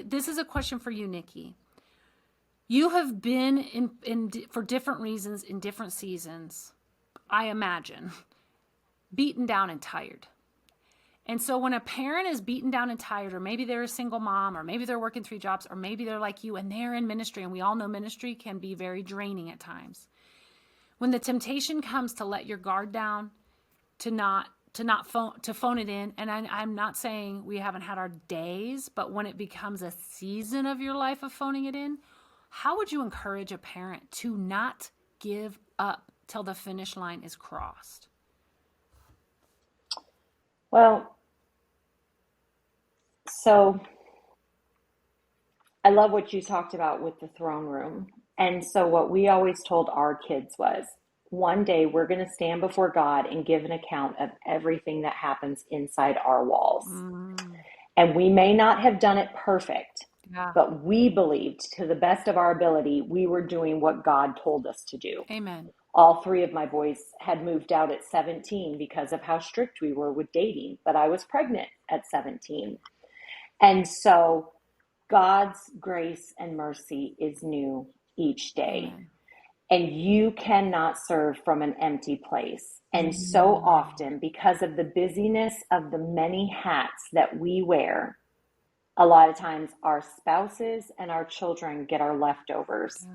this is a question for you, Nikki. You have been in for different reasons in different seasons, I imagine, beaten down and tired. And so when a parent is beaten down and tired, or maybe they're a single mom, or maybe they're working 3 jobs, or maybe they're like you and they're in ministry, and we all know ministry can be very draining at times. When the temptation comes to let your guard down, to phone it in, and I'm not saying we haven't had our days, but when it becomes a season of your life of phoning it in, how would you encourage a parent to not give up till the finish line is crossed? Well, so I love what you talked about with the throne room. And so what we always told our kids was, one day we're going to stand before God and give an account of everything that happens inside our walls. And we may not have done it perfect, but we believed to the best of our ability, we were doing what God told us to do. Amen. All 3 of my boys had moved out at 17 because of how strict we were with dating, but I was pregnant at 17. And so God's grace and mercy is new each day. Amen. And you cannot serve from an empty place. And so often, because of the busyness of the many hats that we wear, a lot of times our spouses and our children get our leftovers. Yeah.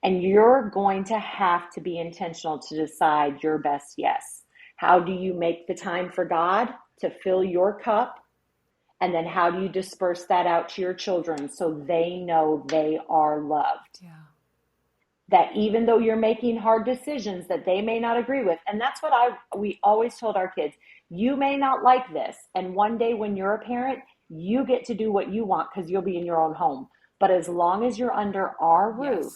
And you're going to have to be intentional to decide your best yes. How do you make the time for God to fill your cup? And then how do you disperse that out to your children so they know they are loved? Yeah. That even though you're making hard decisions that they may not agree with, and that's what we always told our kids, you may not like this, and one day when you're a parent, you get to do what you want because you'll be in your own home. But as long as you're under our roof,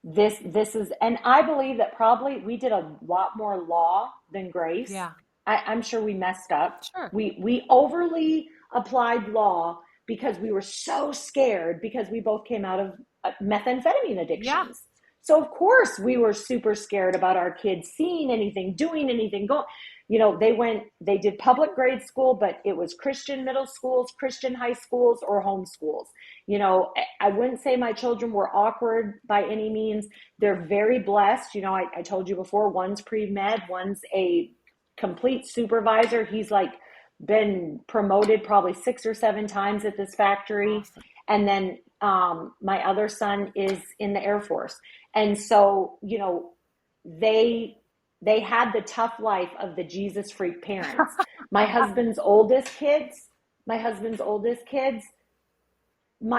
this is, and I believe that probably we did a lot more law than grace. Yeah. I'm sure we messed up. Sure. We overly applied law because we were so scared because we both came out of methamphetamine addictions. Yeah. So of course we were super scared about our kids seeing anything, doing anything, going. They did public grade school, but it was Christian middle schools, Christian high schools, or home schools. I wouldn't say my children were awkward by any means. They're very blessed. I told you before, one's pre-med, one's a complete supervisor. He's been promoted probably 6 or 7 times at this factory. Awesome. And then my other son is in the Air Force. And so, they had the tough life of the Jesus freak parents. My husband's oldest kids, my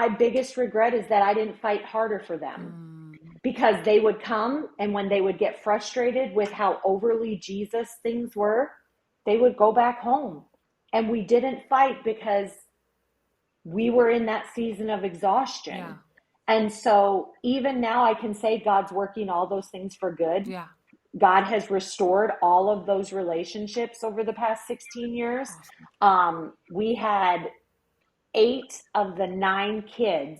biggest regret is that I didn't fight harder for them. Because they would come, and when they would get frustrated with how overly Jesus things were, they would go back home. And we didn't fight because we were in that season of exhaustion. Yeah. And so even now I can say God's working all those things for good. Yeah. God has restored all of those relationships over the past 16 years. Awesome. We had 8 of the 9 kids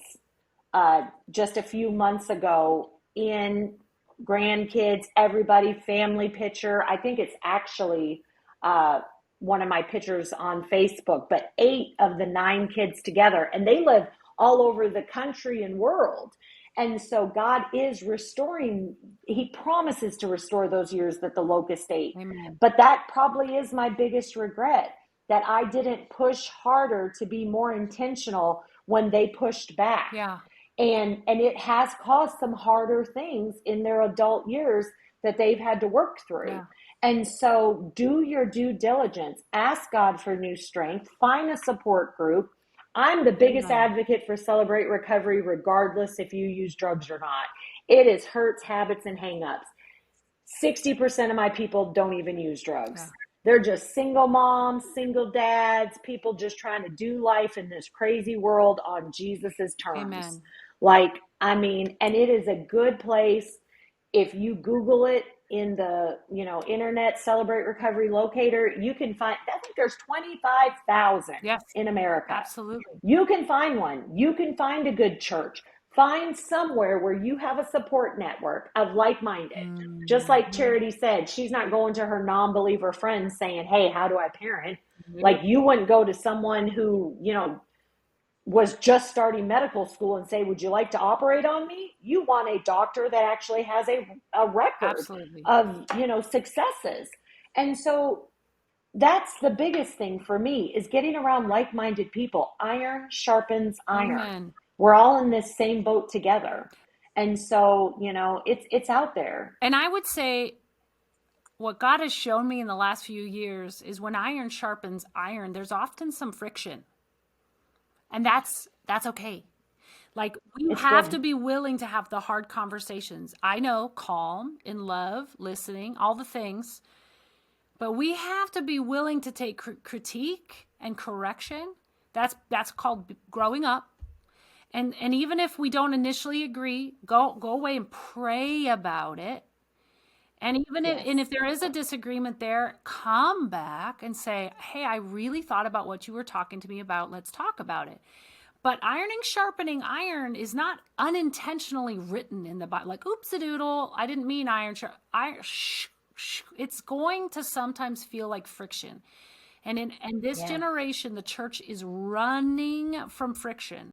just a few months ago in grandkids, everybody, family picture. I think it's actually one of my pictures on Facebook, but 8 of the 9 kids together, and they live all over the country and world. And so God is restoring. He promises to restore those years that the locust ate. Amen. But that probably is my biggest regret, that I didn't push harder to be more intentional when they pushed back. Yeah. And it has caused some harder things in their adult years that they've had to work through. Yeah. And so do your due diligence. Ask God for new strength. Find a support group. I'm the biggest advocate for Celebrate Recovery, regardless if you use drugs or not. It is hurts, habits, and hangups. 60% of my people don't even use drugs. Yeah. They're just single moms, single dads, people just trying to do life in this crazy world on Jesus's terms. Amen. And it is a good place. If you Google it in the, internet, Celebrate Recovery Locator, you can find, I think there's 25,000 in America. Absolutely. You can find one. You can find a good church. Find somewhere where you have a support network of like-minded. Mm-hmm. Just like Charity said, she's not going to her non-believer friends saying, hey, how do I parent? Mm-hmm. You wouldn't go to someone who, was just starting medical school and say, would you like to operate on me? You want a doctor that actually has a record Absolutely. of, successes. And so that's the biggest thing for me, is getting around like-minded people. Iron sharpens iron. Amen. We're all in this same boat together. And so, it's out there. And I would say what God has shown me in the last few years is when iron sharpens iron, there's often some friction. And that's okay. Like, we It's have good. to be willing to have the hard conversations. I know, calm, in love, listening, all the things. But we have to be willing to take critique and correction. That's called growing up. And even if we don't initially agree, go away and pray about it. And even Yes. if there is a disagreement there, come back and say, hey, I really thought about what you were talking to me about. Let's talk about it. But ironing, sharpening iron is not unintentionally written in the Bible. Like, oops-a-doodle, I didn't mean iron. It's going to sometimes feel like friction. And in this Yeah. generation, the church is running from friction.